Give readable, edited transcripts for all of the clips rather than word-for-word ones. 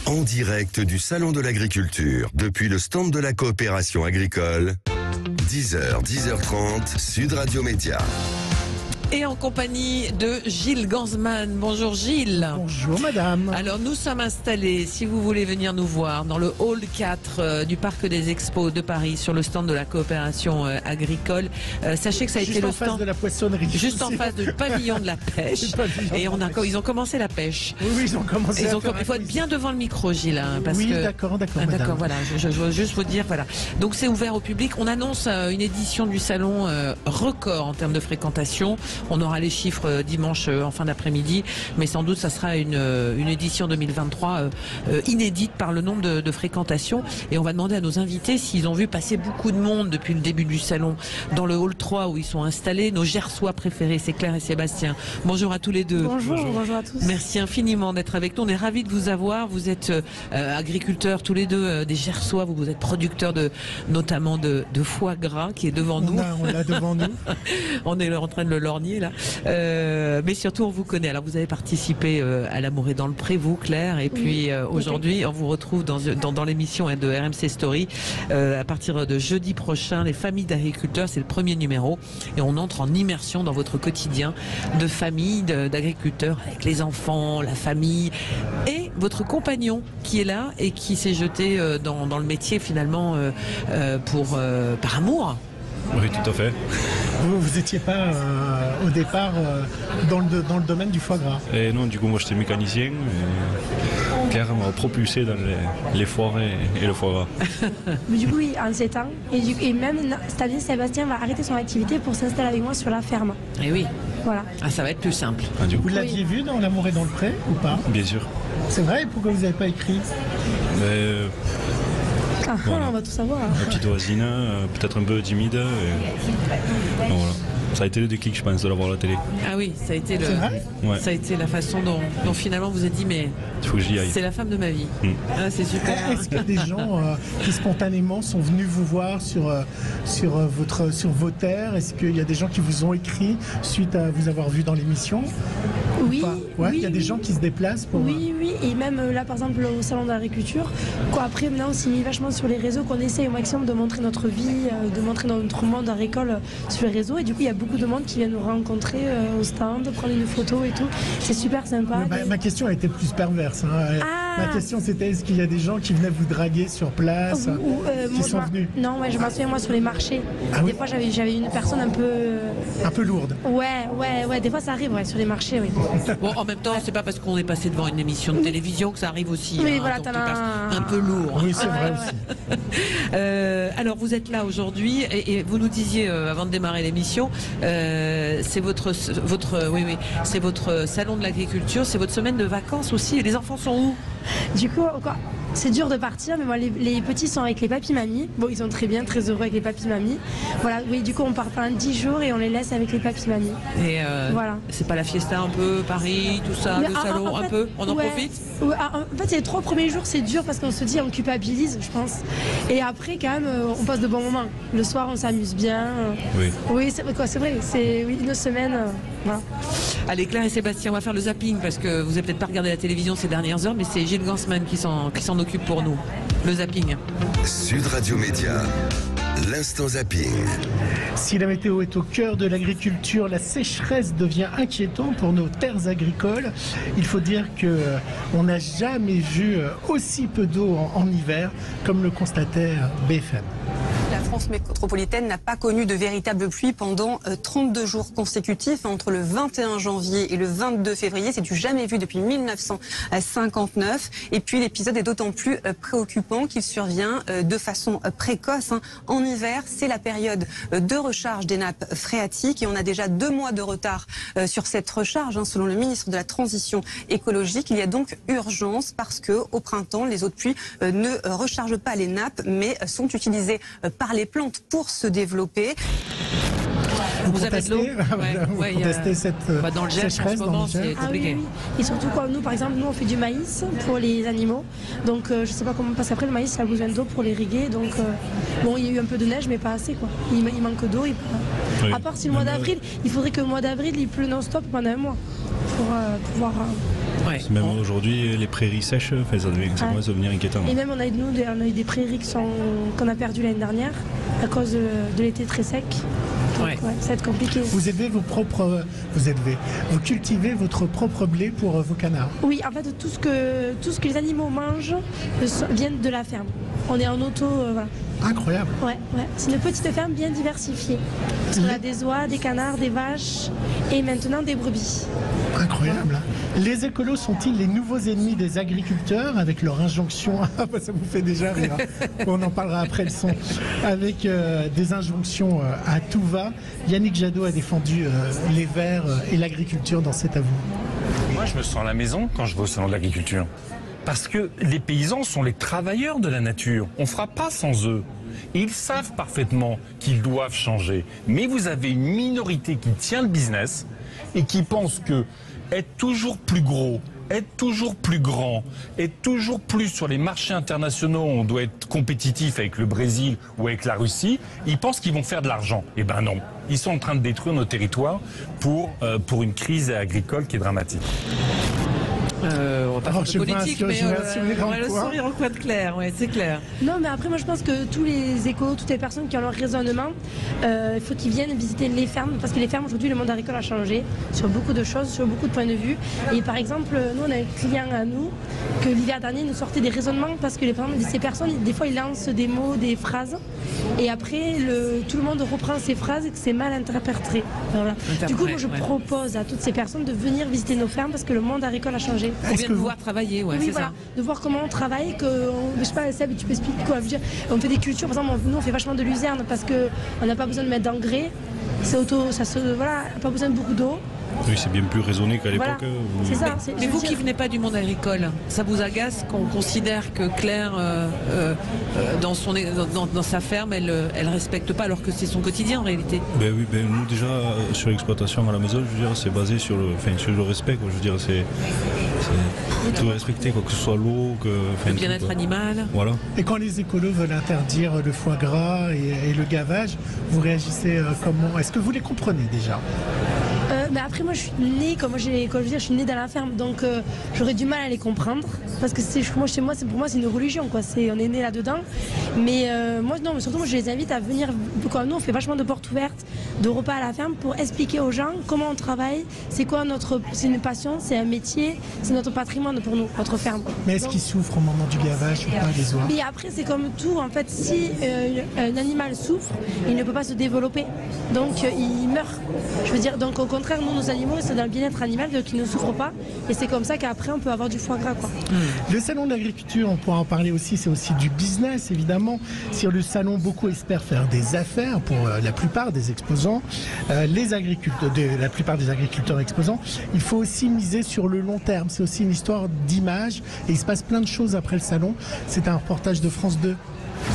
En direct du Salon de l'Agriculture, depuis le stand de la coopération agricole, 10h, 10h30, Sud Radio Média. Et en compagnie de Gilles Gansman. Bonjour Gilles. Bonjour madame. Alors nous sommes installés, si vous voulez venir nous voir, dans le hall 4 du Parc des Expos de Paris, sur le stand de la coopération agricole. Sachez que ça a été le stand... Juste en face de la poissonnerie. Juste en face du pavillon de la pêche. Et ils ont commencé la pêche. Oui, ils ont commencé Il faut être bien devant le micro Gilles. Parce oui, que... d'accord, D'accord, voilà. Je veux juste vous dire, voilà. Donc c'est ouvert au public. On annonce une édition du salon record en termes de fréquentation. On aura les chiffres dimanche en fin d'après-midi, mais sans doute ça sera une édition 2023 inédite par le nombre de fréquentations. Et on va demander à nos invités s'ils ont vu passer beaucoup de monde depuis le début du salon dans le hall 3 où ils sont installés. Nos Gersois préférés, c'est Claire et Sébastien. Bonjour à tous les deux. Bonjour à tous. Merci infiniment d'être avec nous. On est ravis de vous avoir. Vous êtes agriculteurs tous les deux des Gersois. Vous êtes producteurs notamment de foie gras qui est devant nous. On l'a devant nous. On est en train de le lorgner là. Mais surtout on vous connaît. Alors vous avez participé à L'amour est dans le pré, vous Claire, et puis aujourd'hui on vous retrouve dans l'émission de RMC Story à partir de jeudi prochain, les familles d'agriculteurs, c'est le premier numéro et on entre en immersion dans votre quotidien de famille d'agriculteurs avec les enfants, la famille et votre compagnon qui est là et qui s'est jeté dans le métier finalement par amour. Oui, tout à fait. Vous n'étiez pas au départ dans le domaine du foie gras. Et non, du coup, moi j'étais mécanicien. Et Claire m'a propulsé dans les forêts et le foie gras. Mais du coup, oui, en 7 ans. Et même cette année, Sébastien va arrêter son activité pour s'installer avec moi sur la ferme. Et oui. Voilà. Ah, ça va être plus simple. Vous l'aviez vu dans L'amour est dans le pré ou pas? Bien sûr. C'est vrai, pourquoi vous n'avez pas écrit? Voilà. On va tout savoir. La petite voisine, peut-être un peu timide. Et... Voilà. Ça a été le déclic, je pense, de la voir à la télé. Ah oui, ça a été Ouais. ça a été la façon dont finalement vous êtes dit, mais il faut que j'y aille. C'est la femme de ma vie. Ah, c'est super. Est-ce qu'il y a des gens qui spontanément sont venus vous voir sur vos terres? Est-ce qu'il y a des gens qui vous ont écrit suite à vous avoir vu dans l'émission? Oui. Ouais, il y a des gens qui se déplacent pour... Oui, et même là par exemple au salon de l'agriculture, après maintenant on s'est mis vachement sur les réseaux, qu'on essaye au maximum de montrer notre vie, de montrer notre monde agricole sur les réseaux, et du coup il y a beaucoup de monde qui vient nous rencontrer au stand, prendre une photo et tout, c'est super sympa. Ma question a été plus perverse. Ma question c'était, est-ce qu'il y a des gens qui venaient vous draguer sur place, qui sont venus? Non, je m'en souviens moi sur les marchés. Des fois j'avais une personne un peu lourde. Ouais, des fois ça arrive sur les marchés, oui. Bon, en même temps, c'est pas parce qu'on est passé devant une émission de télévision que ça arrive aussi. Oui, voilà, t'en as un peu lourd. Oui, c'est vrai aussi. Alors, vous êtes là aujourd'hui et vous nous disiez avant de démarrer l'émission, c'est votre salon de l'agriculture, c'est votre semaine de vacances aussi. Et les enfants sont où? Du coup, c'est dur de partir, mais moi, les petits sont avec les papis-mamies. Bon, ils sont très bien, très heureux avec les papis-mamies. Voilà, oui, du coup, on part pendant 10 jours et on les laisse avec les papis-mamies. Et voilà. C'est pas la fiesta un peu, Paris, tout ça, le salon, un peu? On en profite? En fait, les 3 premiers jours, c'est dur parce qu'on se dit, on culpabilise, je pense. Et après, quand même, on passe de bons moments. Le soir, on s'amuse bien. Oui, c'est vrai, c'est une semaine. Voilà. Allez, Claire et Sébastien, on va faire le zapping parce que vous n'avez peut-être pas regardé la télévision ces dernières heures, mais c'est Gilles Gansman qui s'en occupe pour nous. Le zapping. Sud Radio Média, l'instant zapping. Si la météo est au cœur de l'agriculture, la sécheresse devient inquiétante pour nos terres agricoles. Il faut dire qu'on n'a jamais vu aussi peu d'eau en hiver, comme le constatait BFM. La France métropolitaine n'a pas connu de véritable pluie pendant 32 jours consécutifs entre le 21 janvier et le 22 février. C'est du jamais vu depuis 1959. Et puis l'épisode est d'autant plus préoccupant qu'il survient de façon précoce. En hiver, c'est la période de recharge des nappes phréatiques et on a déjà 2 mois de retard sur cette recharge. Selon le ministre de la Transition écologique, il y a donc urgence parce que au printemps, les eaux de pluie ne rechargent pas les nappes mais sont utilisées par les plantes pour se développer. Vous avez de l'eau? Vous contestez cette dans le Gers, en ce moment, c'est compliqué. Oui. Et surtout, nous, par exemple, on fait du maïs pour les animaux. Donc, je sais pas comment, parce qu'après, le maïs, ça a besoin d'eau pour l'irriguer. Donc, il y a eu un peu de neige, mais pas assez, quoi. Il manque d'eau. À part si le mois d'avril, il faudrait que le mois d'avril, il pleut non-stop pendant un mois pour pouvoir Ouais. Même aujourd'hui, les prairies sèches, ça commence à devenir inquiétant. Et même on a eu des prairies qu'on a perdues l'année dernière à cause de l'été très sec. Donc, ça va être compliqué. Vous cultivez votre propre blé pour vos canards? Oui, en fait tout ce que les animaux mangent viennent de la ferme. On est en auto, voilà. Incroyable. Ouais. C'est une petite ferme bien diversifiée. Parce qu'on a des oies, des canards, des vaches et maintenant des brebis. Incroyable. Les écolos sont-ils les nouveaux ennemis des agriculteurs avec leur injonction, ça vous fait déjà rire, on en parlera après le son, avec des injonctions à tout va. Yannick Jadot a défendu les Verts et l'agriculture dans cet avou. Moi je me sens à la maison quand je vais au salon de l'agriculture. Parce que les paysans sont les travailleurs de la nature. On ne fera pas sans eux. Ils savent parfaitement qu'ils doivent changer. Mais vous avez une minorité qui tient le business et qui pense que être toujours plus gros, être toujours plus grand, être toujours plus sur les marchés internationaux, on doit être compétitif avec le Brésil ou avec la Russie, ils pensent qu'ils vont faire de l'argent. Eh ben non. Ils sont en train de détruire nos territoires pour une crise agricole qui est dramatique. On va pas faire de politique, mais on a le sourire au coin de Claire, c'est clair. Non, mais après, moi je pense que tous les écolos, toutes les personnes qui ont leur raisonnement, il faut qu'ils viennent visiter les fermes, parce que les fermes aujourd'hui, le monde agricole a changé sur beaucoup de choses, sur beaucoup de points de vue. Et par exemple, nous on a un client à nous que l'hiver dernier nous sortait des raisonnements parce que ces personnes, des fois, ils lancent des mots, des phrases, et après tout le monde reprend ces phrases et que c'est mal interprété. Voilà. Du coup, moi je propose à toutes ces personnes de venir visiter nos fermes parce que le monde agricole a changé. On vient de pouvoir travailler, oui, c'est voilà, ça. de voir comment on travaille, je sais pas, Seb, tu peux expliquer quoi? On fait des cultures, par exemple, nous on fait vachement de luzerne parce qu'on n'a pas besoin de mettre d'engrais, pas besoin de beaucoup d'eau. Oui, c'est bien plus raisonné qu'à l'époque. C'est ça. Mais vous qui venez pas du monde agricole, ça vous agace qu'on considère que Claire, dans sa ferme, elle respecte pas alors que c'est son quotidien en réalité? Ben oui, nous déjà sur l'exploitation à la maison, je veux dire, c'est basé sur le respect. Quoi. Je veux dire, c'est tout respecter, quoi que ce soit l'eau, le bien-être animal. Voilà. Et quand les écolos veulent interdire le foie gras et le gavage, vous réagissez comment? Est-ce que vous les comprenez déjà? Mais après moi je suis née, je suis née dans la ferme, donc j'aurais du mal à les comprendre parce que chez moi c'est une religion quoi, on est né là-dedans. Mais surtout moi je les invite à venir. Nous on fait vachement de portes ouvertes, de repas à la ferme pour expliquer aux gens comment on travaille, c'est une passion, c'est un métier, c'est notre patrimoine pour nous, notre ferme. Mais est-ce qu'ils souffrent au moment du gavage ou pas, les oies? Mais après c'est comme tout en fait, si un animal souffre, il ne peut pas se développer, donc il meurt. Je veux dire, donc au contraire nous nos animaux c'est dans le bien-être animal, donc ils ne souffrent pas et c'est comme ça qu'après on peut avoir du foie gras quoi. Le salon de l'agriculture, on pourra en parler aussi, c'est aussi du business évidemment. Sur le salon, beaucoup espèrent faire des affaires pour la plupart des exposants, la plupart des agriculteurs exposants. Il faut aussi miser sur le long terme, c'est aussi une histoire d'image et il se passe plein de choses après le salon. C'est un reportage de France 2.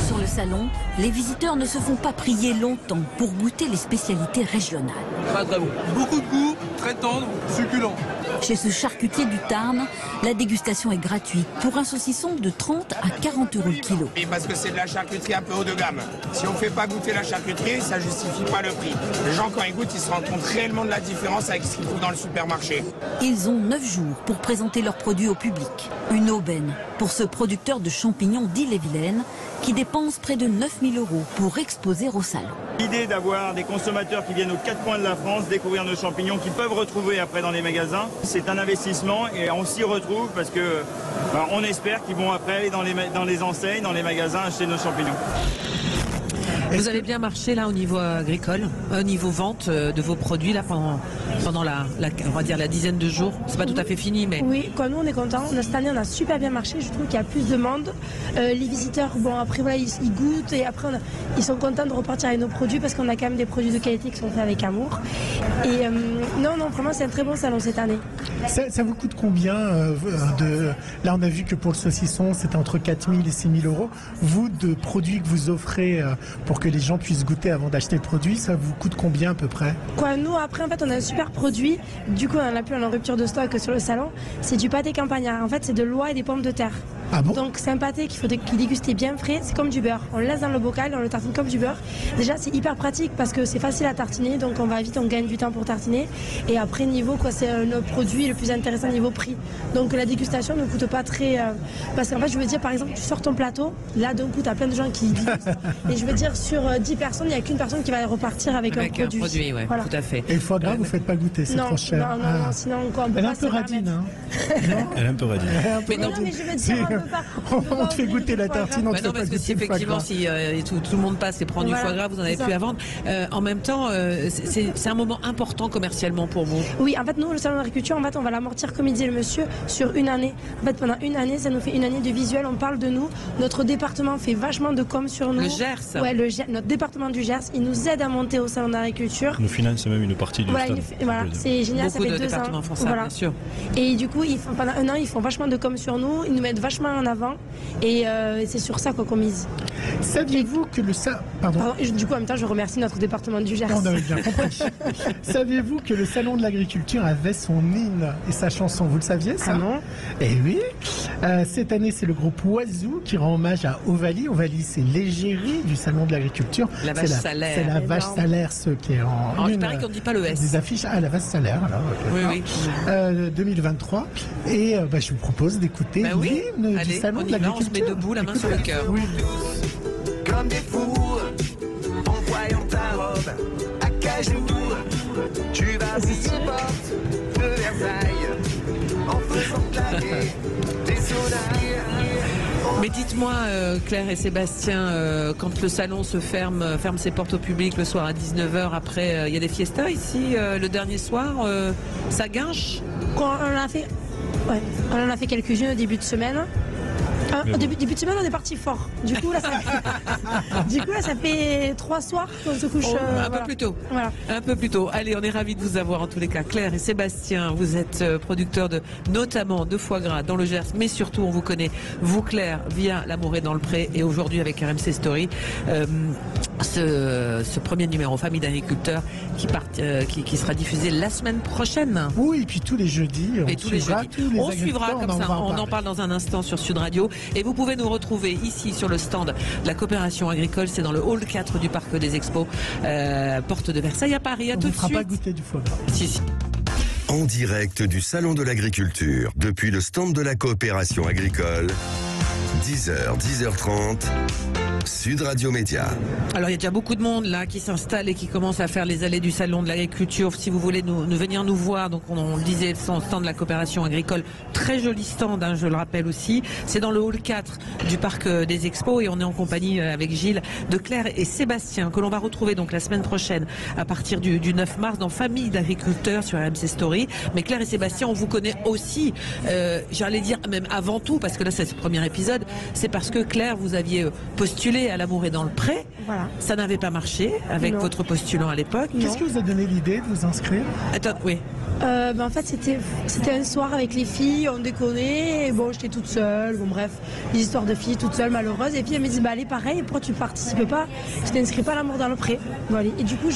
Sur le salon, les visiteurs ne se font pas prier longtemps pour goûter les spécialités régionales. Très très bon. Beaucoup de goût, très tendre, succulent. Chez ce charcutier du Tarn, la dégustation est gratuite pour un saucisson de 30 à 40 euros le kilo. Et parce que c'est de la charcuterie un peu haut de gamme. Si on ne fait pas goûter la charcuterie, ça ne justifie pas le prix. Les gens, quand ils goûtent, ils se rendent compte réellement de la différence avec ce qu'ils trouvent dans le supermarché. Ils ont 9 jours pour présenter leurs produits au public. Une aubaine pour ce producteur de champignons d'Ille-et-Vilaine qui dépense près de 9 000 euros pour exposer au salon. L'idée d'avoir des consommateurs qui viennent aux 4 coins de la France découvrir nos champignons qu'ils peuvent retrouver après dans les magasins, c'est un investissement et on s'y retrouve parce que on espère qu'ils vont après aller dans les enseignes, dans les magasins acheter nos champignons. Vous avez bien marché là au niveau agricole, au niveau vente de vos produits là pendant on va dire la dizaine de jours. C'est pas tout à fait fini, mais oui, nous on est contents. Cette année on a super bien marché. Je trouve qu'il y a plus de monde. Les visiteurs, après voilà, ils goûtent et après ils sont contents de repartir avec nos produits parce qu'on a quand même des produits de qualité qui sont faits avec amour. Et non, vraiment c'est un très bon salon cette année. Ça vous coûte combien Là on a vu que pour le saucisson c'était entre 4 000 et 6 000 euros. Vous, de produits que vous offrez pour que les gens puissent goûter avant d'acheter le produit, ça vous coûte combien à peu près? Nous après en fait on a un super produit, du coup on a plus en rupture de stock sur le salon, c'est du pâté campagnard, en fait c'est de l'oie et des pommes de terre. Ah bon? Donc c'est un pâté qu'il faut déguster bien frais, c'est comme du beurre. On le laisse dans le bocal, on le tartine comme du beurre. Déjà c'est hyper pratique parce que c'est facile à tartiner, donc on va vite, on gagne du temps pour tartiner. Et après niveau quoi, c'est le produit le plus intéressant niveau prix. Donc la dégustation ne coûte pas très... parce qu'en fait je veux dire par exemple tu sors ton plateau, là d'un coup tu as plein de gens qui dégustent. Et je veux dire sur 10 personnes, il n'y a qu'une personne qui va repartir avec un produit. Ouais, voilà. tout à fait. Et le foie gras, vous ne faites pas goûter, c'est trop cher. Non, sinon quoi, on peut Elle est pas un peu radine, hein. Elle est un peu radine. Mais je veux dire, on te fait goûter la tartine, on te fait pas parce que goûter si le foie effectivement gras. si tout le monde passe et prend du foie gras, vous n'en avez plus à vendre. En même temps, c'est un moment important commercialement pour vous. Oui, en fait, nous, le salon d'agriculture, en fait, on va l'amortir, comme il disait le monsieur, sur une année. En fait, pendant une année, ça nous fait une année de visuel, on parle de nous. Notre département fait vachement de com sur nous. Le Gers. Ouais, notre département du Gers, il nous aide à monter au salon d'agriculture. Nous finance même une partie du stand. Voilà, c'est génial, beaucoup ça fait de 2 ans. Font ça, bien sûr. Et du coup, pendant un an, ils font vachement de com sur nous, ils nous mettent vachement en avant. Et c'est sur ça qu'on mise. Saviez-vous que le Pardon, du coup, en même temps, je remercie notre département du Gers. On avait bien compris. Saviez-vous que le salon de l'agriculture avait son hymne et sa chanson? Vous le saviez, ça? Ah non? Eh oui. Cette année, c'est le groupe Oiseau qui rend hommage à Ovalie. Ovalie, c'est l'égérie du salon de l'agriculture. La vache salaire. C'est la vache salaire, ce qui est en il paraît qu'on ne dit pas le S. Des affiches. Ah, la vache salaire, alors. Oui. 2023. Et je vous propose d'écouter l'hymne du salon de l'agriculture. On se met debout, la main sur le cœur. Oui. Comme des fous, en voyant ta robe à cajou, tu vas briller porte de Versailles, en faisant claquer des sonnailles. Mais dites-moi, Claire et Sébastien, quand le salon se ferme ses portes au public le soir à 19h, après, il y a des fiestas ici, le dernier soir, ça guinche? On en a fait quelques-unes au début de semaine. Au début de semaine, on est parti fort. Du coup, là, ça fait 3 soirs qu'on se couche. Un peu plus tôt. Voilà. Un peu plus tôt. Allez, on est ravis de vous avoir en tous les cas. Claire et Sébastien, vous êtes producteurs notamment de foie gras dans le Gers, mais surtout, on vous connaît, vous Claire, via L'amour est dans le pré, et aujourd'hui avec RMC Story, ce premier numéro Famille d'agriculteurs qui sera diffusé la semaine prochaine. Oui, et puis tous les jeudis, on suivra comme ça. On en parle dans un instant sur Sud Radio. Et vous pouvez nous retrouver ici sur le stand de la coopération agricole. C'est dans le hall 4 du Parc des Expos, porte de Versailles à Paris. À tout de suite. On ne fera pas goûter du foie gras. Si. En direct du Salon de l'Agriculture, depuis le stand de la coopération agricole, 10h, 10h30, Sud Radio Média. Alors il y a déjà beaucoup de monde là qui s'installe et qui commence à faire les allées du Salon de l'Agriculture. Si vous voulez venir nous voir, donc on le disait, son stand de la coopération agricole, très joli stand, hein, je le rappelle aussi. C'est dans le hall 4 du Parc des Expos et on est en compagnie avec Gilles, de Claire et Sébastien, que l'on va retrouver donc la semaine prochaine à partir du 9 mars dans Famille d'agriculteurs sur RMC Story. Mais Claire et Sébastien, on vous connaît aussi, j'allais dire même avant tout, parce que là c'est ce premier épisode, c'est parce que Claire, vous aviez postulé à L'amour est dans le pré. Voilà. Ça n'avait pas marché avec votre postulant à l'époque. Qu'est-ce qui vous a donné l'idée de vous inscrire? Attends, oui. En fait, c'était un soir avec les filles, on déconnait, et bon, j'étais toute seule, bon bref, des histoires de filles toute seule, malheureuses, et puis elle me dit, allez, pareil, pourquoi tu participes pas? Je t'inscris pas à L'amour dans le pré. Voilà. Et du coup,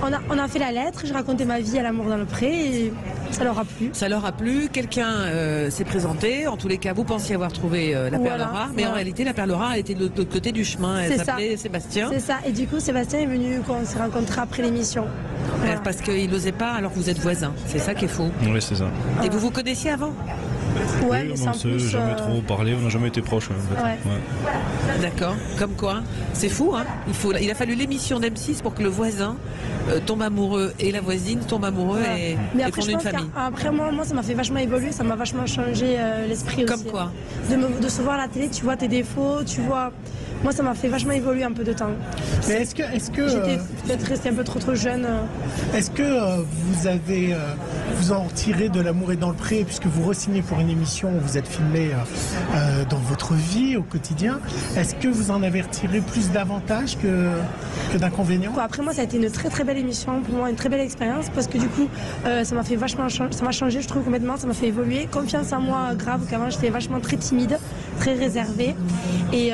on a fait la lettre, j'ai raconté ma vie à L'amour dans le pré, et ça leur a plu. Ça leur a plu, quelqu'un s'est présenté, en tous les cas, vous pensiez avoir trouvé la perle rare, mais en réalité, la perle rare, elle était de l'autre côté du chemin, elle s'appelait Sébastien. C'est ça, et du coup, Sébastien est venu quand on s'est rencontrés après l'émission. Voilà. Parce qu'il n'osait pas, alors que vous êtes voisins. C'est ça qui est faux. Oui, c'est ça. Et vous vous connaissiez avant? Ouais, oui, mais on ne s'est jamais trop parlé, on n'a jamais été proches. En fait. Ouais. D'accord. Comme quoi, c'est fou, hein. Il a fallu l'émission d'M6 pour que le voisin tombe amoureux et la voisine tombe amoureux et fondent une famille. Après, moi, ça m'a fait vachement évoluer, ça m'a vachement changé l'esprit aussi. Comme quoi? De se voir à la télé, tu vois tes défauts, tu vois... Moi, ça m'a fait vachement évoluer un peu de temps. Mais est-ce que j'étais peut-être restée un peu trop jeune. Est-ce que vous en retirez de L'amour est dans le pré, puisque vous re-signez pour une émission où vous êtes filmé dans votre vie au quotidien? Est-ce que vous en avez retiré plus d'avantages que d'inconvénients? Après moi, ça a été une très très belle émission, pour moi une très belle expérience, parce que du coup, ça m'a fait vachement ça m'a changé, je trouve, complètement, ça m'a fait évoluer. Confiance en moi grave, qu'avant j'étais vachement très timide, très réservée. Et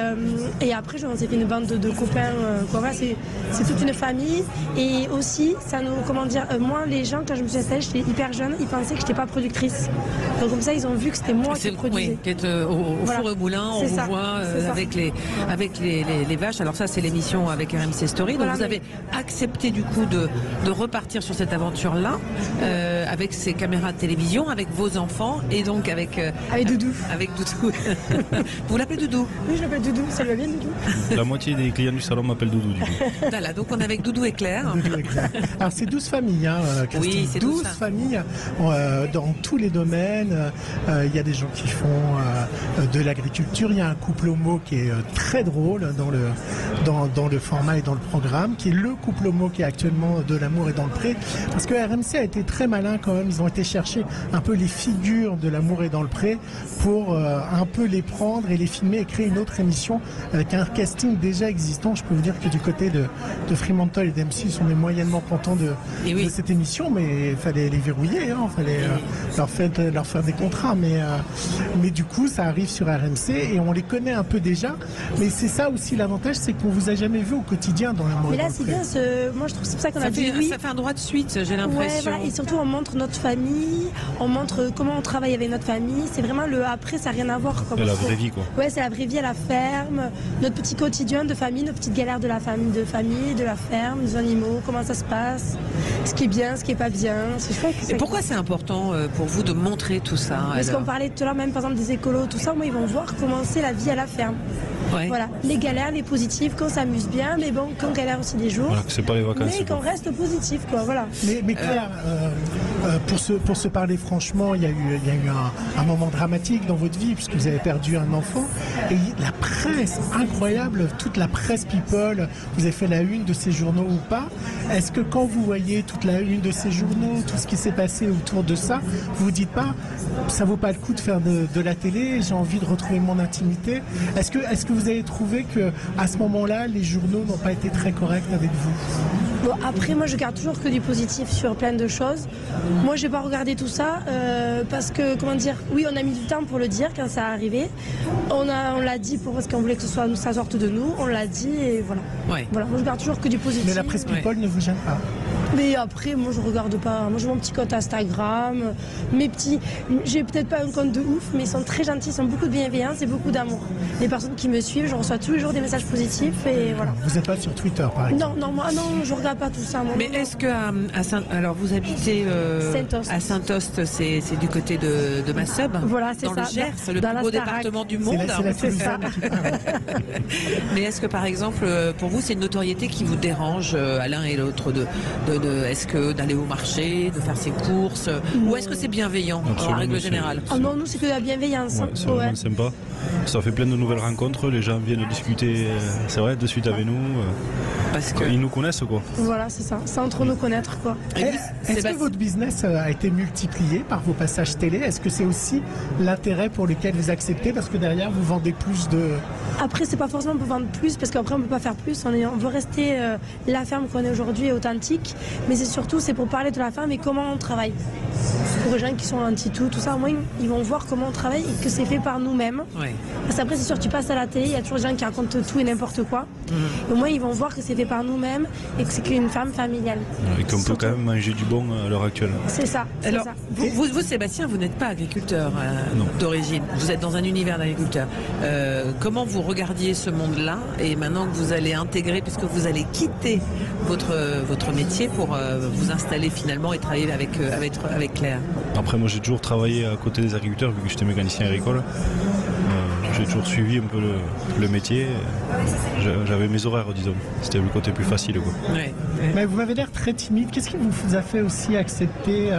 après, on s'est fait une bande de copains. Voilà, c'est toute une famille. Et aussi, ça nous, moi, les gens, quand je me suis installée, j'étais hyper jeune, ils pensaient que je n'étais pas productrice. Donc comme ça, ils ont vu que c'était moi qui produisais. Oui, au Voilà. Four et moulin, on vous voit avec les vaches. Alors ça, c'est l'émission avec RMC Story. Donc vous avez accepté du coup de repartir sur cette aventure-là avec ces caméras de télévision, avec vos enfants et donc avec Doudou. Avec Doudou. Vous l'appelez Doudou? Oui, je l'appelle Doudou. Ça lui va bien, Doudou? La moitié des clients du salon m'appellent Doudou du coup. Voilà, donc on est avec Doudou et Claire. Doudou et Claire. Alors c'est 12 familles, hein, Christine. Oui, c'est 12 familles dans tous les domaines. Il y a des gens qui font de l'agriculture. Il y a un couple homo qui est très drôle dans le format et dans le programme, qui est le couple homo qui est actuellement de l'amour et dans le pré. Parce que RMC a été très malin quand même. Ils ont été chercher un peu les figures de l'amour et dans le pré pour un peu les prendre et les filmer et créer une autre émission avec un casting déjà existant. Je peux vous dire que du côté de Fremantle et d'M6, on est moyennement content de cette émission, mais il fallait les verrouiller, il fallait leur faire des contrats. Mais du coup, ça arrive sur RMC et on les connaît un peu déjà. Mais c'est ça aussi l'avantage, c'est qu'on vous a jamais vu au quotidien dans l'amour. Mais là, c'est bien. Moi, je trouve que c'est pour ça qu'on a dit oui. Ça fait un droit de suite, j'ai l'impression. Ouais, voilà. Et surtout, on montre notre famille, on montre comment on travaille avec notre famille. C'est vraiment le après, ça n'a rien à voir. C'est la vraie vie, quoi. Ouais, c'est la vraie vie à la ferme, notre petit quotidien de famille, nos petites galères de la famille, de la ferme, des animaux, comment ça se passe, ce qui est bien, ce qui est pas bien. C'est chouette. Et pourquoi c'est important pour vous de montrer tout ça? Parce qu'on parlait tout à l'heure, même par exemple des écolos, tout ça, moi ils vont voir comment c'est la vie à la ferme. Ouais. Voilà, les galères, les positifs, qu'on s'amuse bien, mais bon, qu'on galère aussi des jours. Voilà, c'est pas les vacances. Mais qu'on reste positif, quoi, voilà. Mais Claire, pour se parler franchement, il y a eu un moment dramatique dans votre vie, puisque vous avez perdu un enfant. Et la presse, incroyable, toute la presse people, vous avez fait la une de ces journaux ou pas. Est-ce que quand vous voyez toute la une de ces journaux, tout ce qui s'est passé autour de ça, vous vous dites pas, ça vaut pas le coup de faire de la télé, j'ai envie de retrouver mon intimité? Est-ce que vous avez trouvé que à ce moment-là, les journaux n'ont pas été très corrects avec vous? Bon, après, moi, je garde toujours que du positif sur plein de choses. Moi, j'ai pas regardé tout ça parce que, comment dire, oui, on a mis du temps pour le dire quand ça est arrivé. On l'a dit parce qu'on voulait que ça sorte de nous. On l'a dit et voilà. Ouais. Voilà. Moi, je garde toujours que du positif. Mais la presse people ne vous gêne pas? Mais après, moi, je regarde pas. Moi, j'ai mon petit compte Instagram. J'ai peut-être pas un compte de ouf, mais ils sont très gentils, ils ont beaucoup de bienveillance et beaucoup d'amour. Les personnes qui me suivent, je reçois tous les jours des messages positifs et voilà. Vous n'êtes pas sur Twitter, par exemple? Non, moi, non, je regarde pas tout ça. Mais est-ce que alors vous habitez à Saint-Ost, c'est du côté de Massub, voilà, c'est dans ça, le Gers, le plus beau département du monde. C'est ça. Mais est-ce que par exemple, pour vous, c'est une notoriété qui vous dérange à l'un et l'autre est-ce que d'aller au marché, de faire ses courses, ou est-ce que c'est bienveillant en règle générale? Non, nous c'est que de la bienveillance. Ouais, c'est vraiment sympa. Ça fait plein de nouvelles rencontres, les gens viennent discuter, c'est vrai, de suite avec nous. Parce qu'ils nous connaissent, quoi. Voilà, c'est ça. C'est entre nous connaître, quoi. Est-ce que votre business a été multiplié par vos passages télé? Est-ce que c'est aussi l'intérêt pour lequel vous acceptez? Parce que derrière, vous vendez plus de... Après, c'est pas forcément pour vendre plus, parce qu'après, on peut pas faire plus. On veut rester la ferme qu'on est aujourd'hui, authentique. Mais c'est surtout, c'est pour parler de la ferme et comment on travaille. Pour les gens qui sont anti-tout, tout ça, au moins, ils vont voir comment on travaille et que c'est fait par nous-mêmes. Ouais. Parce qu'après, c'est sûr, tu passes à la télé, il y a toujours des gens qui racontent tout et n'importe quoi. Et au moins, ils vont voir que c'est fait par nous-mêmes et que c'est qu'une ferme familiale. Et qu'on peut quand même manger du bon à l'heure actuelle. C'est ça. Alors, vous, Sébastien, vous n'êtes pas agriculteur d'origine. Vous êtes dans un univers d'agriculteur. Comment vous regardiez ce monde-là et maintenant que vous allez intégrer, puisque vous allez quitter votre métier pour vous installer finalement et travailler avec Claire? Après, moi, j'ai toujours travaillé à côté des agriculteurs vu que j'étais mécanicien agricole. J'ai toujours suivi un peu le métier. J'avais mes horaires, disons. C'était le côté plus facile, quoi. Ouais. Mais vous m'avez l'air très timide. Qu'est-ce qui vous a fait aussi accepter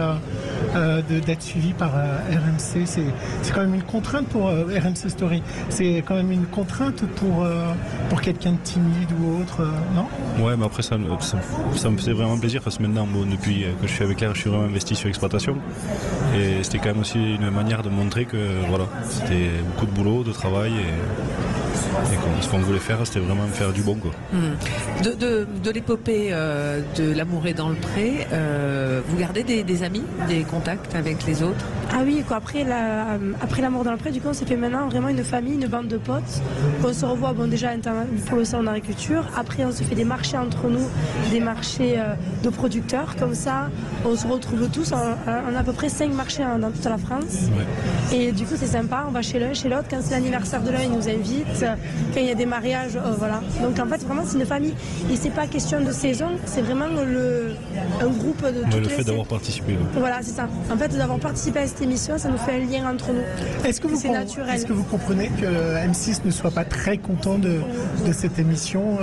d'être suivi par RMC? C'est quand même une contrainte pour RMC Story. C'est quand même une contrainte pour quelqu'un de timide ou autre, non? Ouais, mais après ça me faisait vraiment plaisir parce que maintenant, depuis que je suis avec Claire, je suis vraiment investi sur l'exploitation. Et c'était quand même aussi une manière de montrer que voilà, c'était beaucoup de boulot, de travail. Et ce qu'on voulait faire, c'était vraiment faire du bon, quoi. De l'épopée de l'amour est dans le pré, vous gardez des amis, des contacts avec les autres? Ah oui, quoi, après l'amour dans le pré, du coup on s'est fait maintenant vraiment une famille, une bande de potes. On se revoit déjà pour le salon d'agriculture. Après on se fait des marchés entre nous, des marchés de producteurs. Comme ça, on se retrouve tous. On a à peu près 5 marchés dans toute la France. Ouais. Et du coup c'est sympa, on va chez l'un, chez l'autre. Quand c'est l'anniversaire de l'un, ils nous invitent. Quand il y a des mariages, voilà. Donc en fait vraiment c'est une famille. Et c'est pas question de saison, c'est vraiment un groupe de toutes le fait d'avoir participé. Là. Voilà, c'est ça. En fait, d'avoir participé à cette émission, ça nous fait un lien entre nous. Est-ce que vous comprenez que M6 ne soit pas très content de cette émission?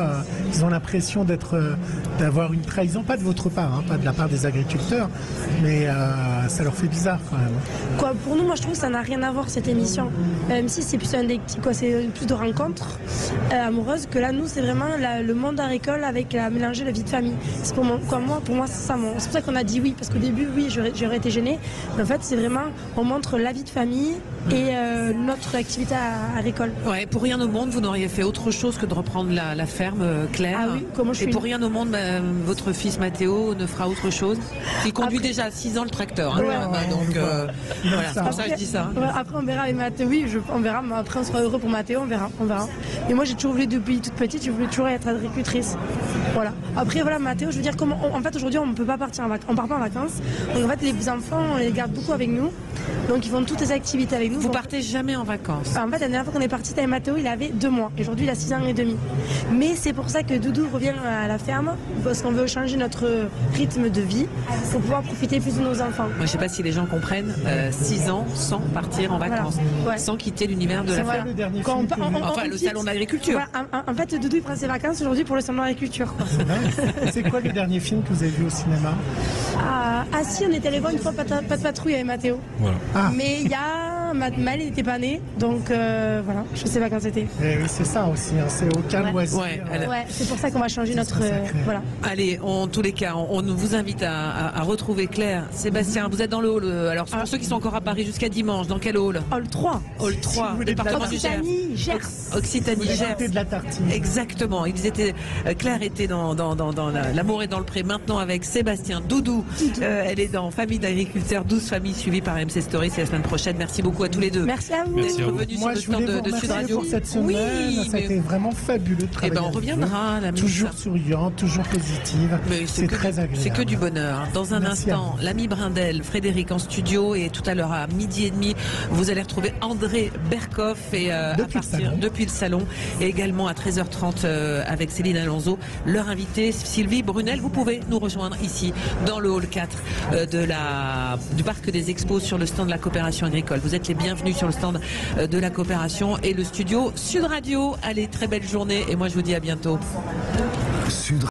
Ils ont l'impression d'avoir une trahison, pas de votre part, hein, pas de la part des agriculteurs, mais ça leur fait bizarre quand même. Quoi, pour nous, moi je trouve que ça n'a rien à voir cette émission. M6 c'est plus c'est plus de rencontres amoureuses que là, nous c'est vraiment le monde agricole avec mélanger la vie de famille. C'est pour moi c'est ça. C'est pour ça qu'on a dit oui, parce qu'au début oui j'aurais été gênée, mais en fait c'est vraiment on montre la vie de famille et notre activité agricole. Ouais, pour rien au monde vous n'auriez fait autre chose que de reprendre la ferme, Claire. Ah oui, comment je suis. Et pour rien au monde votre fils Mathéo ne fera autre chose. Il conduit déjà à 6 ans le tracteur, hein, donc voilà, c'est pour ça que je dis ça. Après on verra avec Mathéo, oui, on verra, mais après on sera heureux pour Mathéo, on verra. Et moi j'ai toujours voulu depuis toute petite, je voulais toujours être agricultrice. Voilà. Après voilà Mathéo, je veux dire en fait aujourd'hui on ne peut pas partir en vacances, on part pas en vacances. Donc en fait les enfants on les garde beaucoup avec nous. Donc ils font toutes les activités avec nous. Vous partez jamais en vacances? En fait la dernière fois qu'on est parti avec Mathéo, il avait 2 mois. Aujourd'hui il a 6 ans et demi. Mais c'est pour ça que Doudou revient à la ferme, parce qu'on veut changer notre rythme de vie pour pouvoir profiter plus de nos enfants. Moi je sais pas si les gens comprennent, 6 ans sans partir en vacances, voilà. Sans quitter l'univers de la ferme. Le salon d'agriculture. Voilà, en fait Doudou il prend ses vacances aujourd'hui pour le salon d'agriculture. C'est quoi le dernier film que vous avez vu au cinéma? Si, on est allé voir une fois Pas de patrouille avec Mathéo. Voilà. Mais il y a Maël n'était pas né, donc voilà, je sais pas quand c'était. Oui, c'est ça aussi, hein, c'est aucun loisir. Ouais, c'est pour ça qu'on va changer notre. Voilà. Allez, en tous les cas, on vous invite à retrouver Claire. Sébastien, vous êtes dans le hall. Alors, pour ceux qui sont encore à Paris jusqu'à dimanche, dans quel hall? Hall 3. Hall 3, département du Gers. Occitanie, Gers. De la tartine. Exactement. Claire était dans l'amour est dans le pré. Maintenant avec Sébastien, Doudou. Elle est dans Famille d'agriculteurs, 12 familles suivies par MC Story. C'est la semaine prochaine. Merci beaucoup à tous les deux. Merci à vous. D'être venus sur le stand de Sud Radio. Pour cette semaine, ça a été vraiment fabuleux de travailler. On reviendra. Toujours souriante, toujours positive. C'est très agréable. C'est que du bonheur. Dans un instant, l'ami Brindel, Frédéric en studio, et tout à l'heure à 12h30, vous allez retrouver André Berkoff et depuis le salon, et également à 13h30 avec Céline Alonso, leur invitée Sylvie Brunel. Vous pouvez nous rejoindre ici dans le hall 4 du parc des expos sur le stand de la coopération agricole. Vous êtes les bienvenus sur le stand de la coopération et le studio Sud Radio. Allez, très belle journée et moi je vous dis à bientôt.